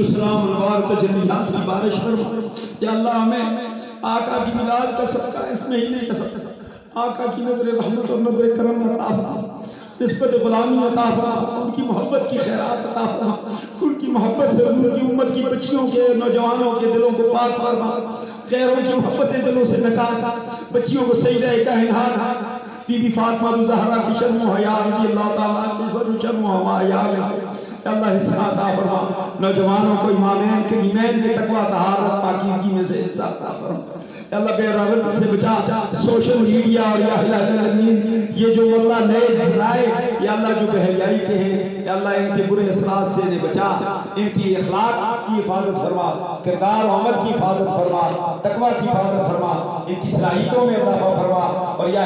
सलाम मुबारक जन्नत की बारिश फरमा। या अल्लाह हमें आका की मिलाद का सदका इस महीने का सदका आका की नजर रहमत और नजर करम अता फरमा, निस्बत गुलामी अता फरमा, उनकी मोहब्बत की खैरात अता फरमा, उनकी मोहब्बत से उनकी उम्मत की बच्चियों के नौजवानों के दिलों को पाक फरमा, गैरों की मोहब्बतें दिलों से निकाल, बच्चियों को सजदा कायनात बीबी फातिमा ज़हरा की शर्म हया रज़ी अल्लाह ताला की शर्म हया में से अल्लाह हिस्सा अता फरमा, नौजवानों को इमामैन के ईमान के तकवा तहारत पाकीज़गी में से हिस्सा अता फरमा। अल्लाह बेरावत से बचा, सोशल मीडिया और या अल्लाह ये जो अल्लाह नए राय या अल्लाह जो बेहयाई के हैं या अल्लाह इनके बुरे असरात से इन्हें बचा, इनकी अखलाक की हिफाजत फरमा, किरदार अमल की हिफाजत फरमा, तकवा की हिफाजत फरमा, इनकी सलाहियतों में इजाफा फरमा और या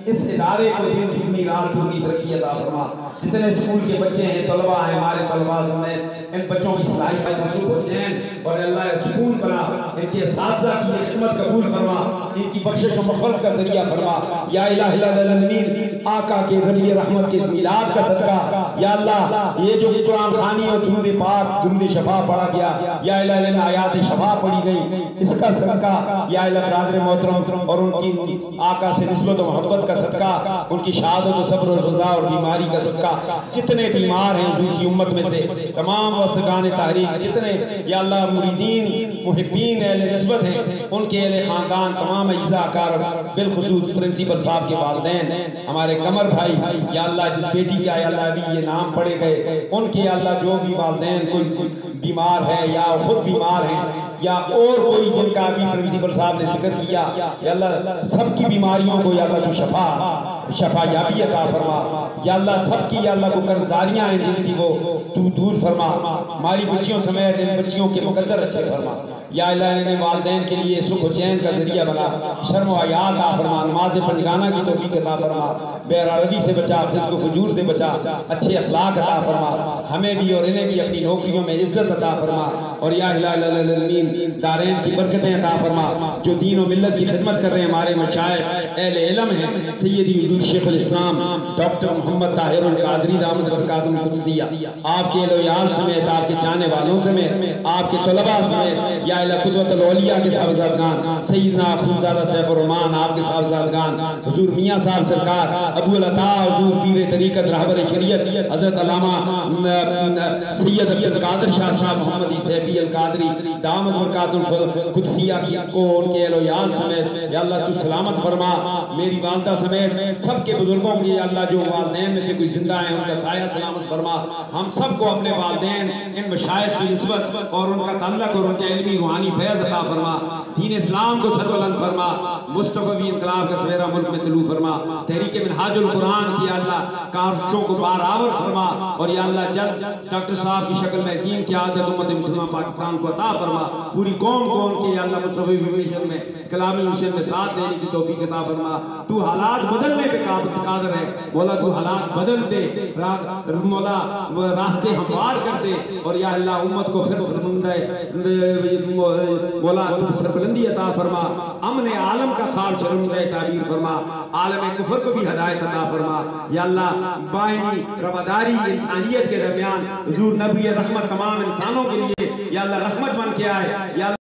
इस इदारे को दिन दुगनी रात चौगुनी तरक्की अता फरमा। जितने स्कूल के बच्चे हैं, तलबा हैं, हमारे तलबा समेत इन बच्चों की सलाहियत से सुख चैन और अल्लाह सुकून बना, इनके साथी की खिदमत कबूल फरमा, इनकी बख्शिश और मग़फ़िरत का जरिया फरमा। या इलाही आका के ज़रिए रहमत के इस मिलाद का सदका या अल्लाह ये जो कुरान खानी और दुरूद पाक दुरूद शफा पढ़ा गया या इलाही आयात शफा पढ़ी गई, इसका सदका या इलाही बरादर मोहतरम और उनकी आका से निस्बत और मोहब्बत का सदका, उनकी शहादत और सब्र और रज़ा और बीमारी का सदका, जितने बीमार हैं उनकी उम्मत में से तमाम वसगान तारीख, जितने या अल्लाह मुरीदीन मुहिब्बीन अहले निस्बत हैं, उनके अहले ख़ानदान तमाम अज़्ज़ाकार बिलखुसूस प्रिंसिपल साहब के वालिदैन हमारे कमर भाई या अल्लाह जिस बेटी का या अल्लाह अभी ये नाम पढ़े गए, उनके अल्लाह जो भी वालिदैन कोई बीमार है या खुद बीमार हैं या और कोई जिनका अभी प्रिंसिपल साहब ने जिक्र किया या अल्लाह सबकी बीमारियों को या अल्लाह को शफा याबी अता फरमा। या अल्लाह सबकी या अल्लाह को कर्जदारियां हैं जिनकी वो तू दूर फरमा, हमारी बच्चियों समेत इन बच्चियों के मुकद्दर अच्छे फरमा। या अल्लाह ने वालिदैन के लिए सुख चैन का जरिया बना, शर्म हया अता फरमा, नमाज पंजगाना की तौफीक अता फरमा, बेरारगी से बचा, फिस्क फजूर से बचा, अच्छे अखलाक अता फरमा, हमें भी और इन्हें भी अपनी नौकरियों में इज्जत अता फरमा। और या दारैन की बरकतें अता फरमा, जो दीन और मिल्लत की खिदमत कर रहे हैं हमारे मशाइख अहले इल्म हैं, सैयदी हुजूर शेखुल इस्लाम डॉक्टर मोहम्मद ताहिरुल कादरी दामद बरकातुहुल कुद्सिया, आपके लोयाल समेत, आपके चाहने वालों समेत, आपके तलबा समेत या इला कुदवतुल औलिया के साहबजादगान सैयदना अखुंज़ादा सैफुर रहमान, आपके साहबजादगान हुजूर मियां साहब सरकार, अबू अल अता हुजूर पीर तरीक़त रहबर शरीयत हज़रत अल्लामा सैयद अब्दुल कादिर शाह साहब मोहम्मदी सैफी अल कादरी दामद बरकातुहुल कुद्सिया को उनके लोयाल समेत या अल्लाह तू सलामत फरमा। मेरी वालदा समेत सबके बुजुर्गों की अल्लाह जो वालिदैन में से कोई जिंदा है उनका साया सलामत फरमा। हम सबको अपने वालिदैन इन मशाइख की निस्बत और उनका ताल्लुक और उनके इल्मी रूहानी फैज़ अता फरमा, दीन इस्लाम को सरबुलंद फरमा, मुस्तक़बी इनकलाब का सवेरा मुल्क में तलू फरमा, तहरीक मिनहाजुल कुरान की अल्लाह काशों को बारावर फरमा और या अल्लाह जल्द डॉक्टर साहब की शक्ल में यकीन की आदत उम्मत मुस्लिमा पाकिस्तान को अता फरमा, पूरी कौम को उनके अल्लाह मुस्तफ़ी मिशन में कलामी मिशन में साथ देने की तौफीक अता फरमा। तू हालात बदलने पे कादिर है मौला, तू हालात बदल दे मौला, रास्ते हमवार कर दे और या अल्लाह उम्मत को फिर मौला तू सरबुलंदी अता फरमा, अमन आलम का खाब शर्मंदा ताबीर फरमा, आलम कुफर को भी हदायत अता फरमा। या अल्लाह बाइनी रवादारी इंसानियत के दरमियान हुजूर नबी रहमत तमाम इंसानों के लिए या अल्लाह रहमत बन के आए। या